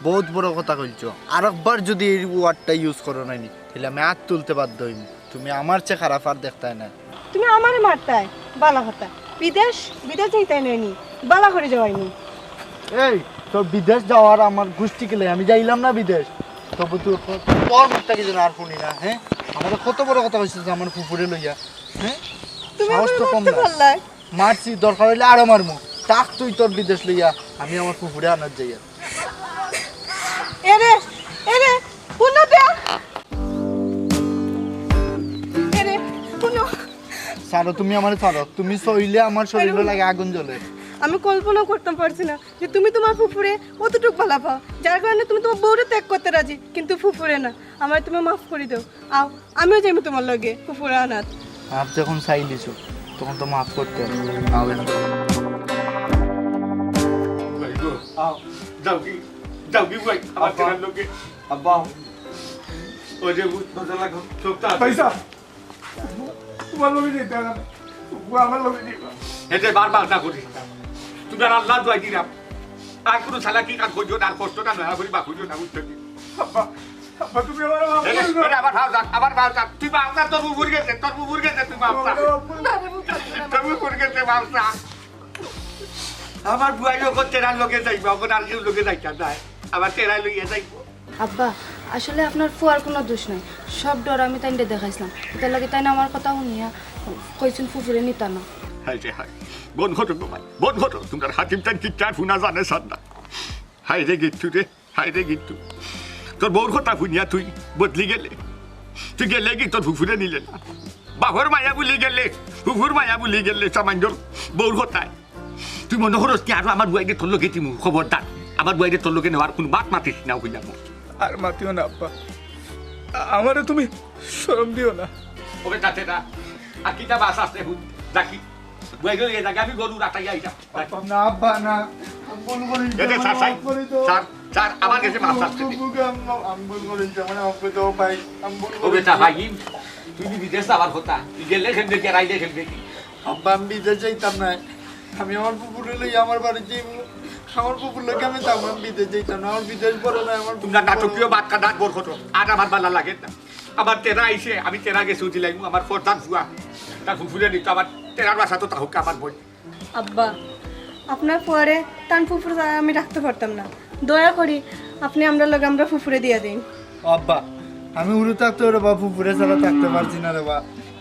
বহুত বড় কথা কইছো আরেকবার যদি এই ওয়ার্ডটা ইউজ করো নাইনি তাহলে আমি হাত তুলতে বাধ্য হইম তুমি আমার চেয়ে খারাপ আর দেখতে না তুমি আমারে মারতাই বালা কথা বিদেশ যাইতাই নয়নি বালা করে যাওয়াইনি এই তো বিদেশ যাওয়ার আমার গোষ্ঠী গেলে আমি যাইলাম না বিদেশ তবু তোর মুখটা কি যেন আর শুনি না হ্যাঁ আমাদের কত বড় কথা হয়েছে আমার পুকুরে লইয়া হ্যাঁ তুমি সাহস তো কম মারতে না পারলাই মারছি দরকার হইলে আরো মারমু তাক তুই তোর বিদেশ লইয়া আমি আমার পুকুরে আনার যাইয়া ছাড়ো তুমি আমার ছাড়ো, তুমি সইলে আমার শরীরে লাগে আগুন জ্বলে। আমি কল্পনা করতে পারছি না যে তুমি তোমার ফুফুরে কতটুকু ভালো পাও, যার কারণে তুমি তোমার বউরে ত্যাগ করতে রাজি, কিন্তু ফুফুরে না। আমার তুমি মাফ করে দাও, আও আমিও যাইব তোমার লগে ফুফুরে আনাত। মাপ যখন চাইলিছো তখন তো মাফ করতে হবে। যাও কি ভাই আমার তেরার লোকে আব্বা ওই যে মজা লাগো সবটা পয়সা তোমার লোকে যেতে হবে, আমার লোকে যেতে এতে বারবার না করিস না। তুমি আর আল্লাহ দোয়াই দিলাম আর কোনো চালাকি কাজ করছো না, আর কষ্টটা না করি বা খুঁজো না উঠতে দিন। আব্বা আব্বা তুমি আমার মাফ করে দাও। আবার ভাও যাক, আবার ভাও যাক। তুই ভাবনা তোর বুবুর গেছে, তোর বুবুর গেছে, তুই ভাবনা তোর বুবুর গেছে ভাবনা। আমার বুয়াই লোক তেরার লোকে যাইব, এখন আর কেউ লোকে যাইতা যায়, আবার তেরাই লইয়া যাইব। আব্বা আসলে আপনার ফুয়ার কোনো দোষ নাই, সব ডর আমি তাইনটা দেখাইছিলাম, তার লাগে তাই না আমার কথা শুনিয়া কইছেন ফুফুরে নিতা না। হাই রে হাই, বন ঘটো গো ভাই, বন ঘটো। তোমার হাতিম টাইম কি চার ফুনা জানে সান্না। হাই রে গিট্টু রে, হাই রে গিট্টু। তোর বউর কথা শুনিয়া তুই বদলি গেলে, তুই গেলে কি তোর ফুফুরে নিলে না? বাপর মায়া বুলি গেলে, ফুফুর মায়া বুলি গেলে, সামান্যর বউর কথায় তুই মনে করস কি আরো আমার বুয়াইকে তোর লোকে দিমু? খবরদার, আমার বুয়াইকে তোর লোকে নেওয়ার কোনো বাত মাতিস না কইলাম। আর মাতিও না আব্বা, আমারে তুমি শরম দিও না। ওকে তাতে না আর কিটা বাস আসতে হুন রাখি বুয়াই গেলে জায়গা আমি গরু রাতাই আইতা। না আব্বা না, আমি ভুল করেছি, এতে আমারে স্যার মাফ করে দাও। স্যার স্যার আমার কাছে মাছ আসতে ফুফুকে আমি ভুল করেছি, আমারে মাফ করে দাও ভাই, আমি ভুল ও করেছি। বেটা ভাই তুই কি বিদেশ যাবার কথা? তুই গেলে খেল দেখি আর আইলে খেল দেখি। আব্বা আমি বিদেশ যাইতাম না, আমি আমার পুকুরে লই আমার বাড়ি যাইব, আমার পুকুর লোক আমি তাম, আমি বিদেশ যাইতাম না, আমার বিদেশ বড় না আমার। তোমরা নাটকীয় বাদ কাটা বর কত আর আমার ভালো লাগে না। আমার তেরা আইসে, আমি তেরা গেছি দিলাই আমার ফোরদান ফুয়া তার ফুফুরে নিত, আমার তেরার বাসা তো তাহলে আমার বই। আব্বা আপনার ফুয়ারে টান ফুফুরে আমি রাখতে পারতাম না, দয়া করি আপনি আমরা লগে আমরা ফুফুরে দিয়ে দিন। আব্বা আমি উড়ে থাকতে রে বা ফুফুরে ছাড়া থাকতে পারছি না রে বা,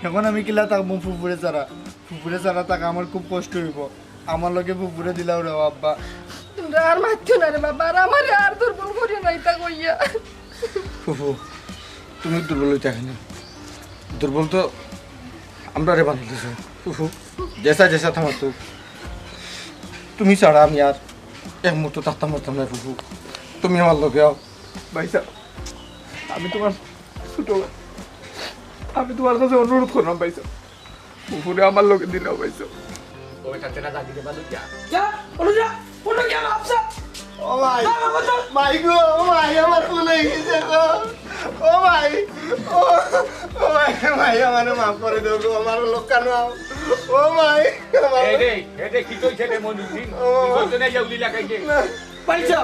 এখন আমি কিলা থাকবো ফুফুরে ছাড়া? ফুফুরে ছাড়া থাকা আমার খুব কষ্ট হইব, আমার লগে ফুফুরে দিলাও রে আব্বা। তোমরা আর মারছো না রে বাবা, আর আমার আর দুর্বল করিও নাই তা কইয়া। ফুফু তুমি দুর্বল হইতে না, দুর্বল তো আমরা রে বানাইতেছ। ফুফু জেসা জেসা থামার তো তুমি ছাড়া আমি আর এক মুহূর্ত থাকতাম পারতাম না। ফুফু তুমি আমার লোকে আও। ভাইসা আমি তোমার ছোট, আমি তোমার কাছে অনুরোধ করলাম ভাইসা, ফুফুরে আমার লোকে দিলাও ভাইসা। ও বেটা তেরা যা দিতে পারলো যা। ও ভাই ভাই গো, ও ভাই আমার ভুল হয়ে গেছে গো, ও ভাই ও ভাই, ভাই আমার মাফ করে দাও গো, আমার লোক কেন? ও ভাই এই রে কি কইছে রে মনুদ্দিন? কইছে না যাউলি লাগাইছে। পাইছা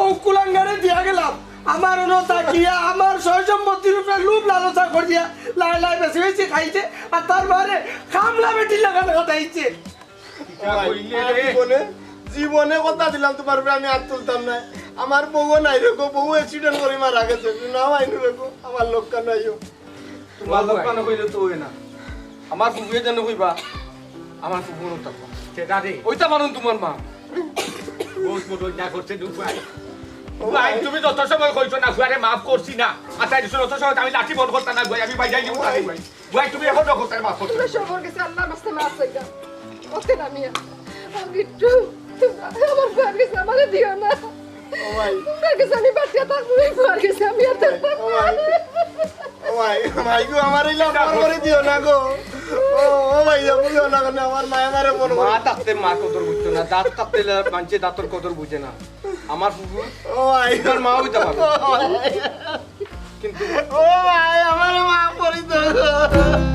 ও কুলাঙ্গারে দিয়া গেলাম, আমার তাকিয়া আমার সয় সম্পত্তির উপরে লুপ লালসা করে দিয়া লাই লাই বেশি বেশি খাইছে, আর তার বাইরে কামলা বেটি লাগানো কথা হইছে। জীবনে কথা দিলাম তোমার উপরে আমি হাত তুলতাম না, আমার বউ নাই রেখো, বউ অ্যাক্সিডেন্ট করে মারা গেছে, নাও আইনু রেখো, আমার লোক কেন আইও? তোমার লোক কেন কইলে তো হয় না, আমার ফুফুয়ে যেন কইবা আমার ফুফু থাকবো তেরা রে ওইটা মানুন তোমার মা। বহুত বড় যা করছে দুপাই। ভাই তুমি যত সময় কইছো না ফুয়ারে মাফ করছি না, আচ্ছা যত সময় আমি লাঠি বন্ধ করতাম না ভাই, আমি ভাই যাই দিব ভাই। ভাই তুমি এখন যখন তার মাফ করছো তোমরা সবার কাছে আল্লাহর রাস্তা মাফ চাইগা, ওতে না মিয়া আমি একটু আমার ফুয়ার কাছে আমারে দিও না। ও ভাই তোমার কাছে আমি বাচ্চা থাকবো, এই ফুয়ার কাছে আমি আর থাকবো না। ও ভাই ভাই গো, আমার এই লাভ করে দিও না গো, ও ভাই বুঝো না কেন, আমার মায়া মারে মন মা থাকতে মা কদর বুঝতো না, দাঁত থাকতে মানুষে দাঁতর কদর বুঝে না। আমার ফুফু ও ভাই, তোমার মা হইতে পারবে কিন্তু ও ভাই আমার মাফ করে দাও।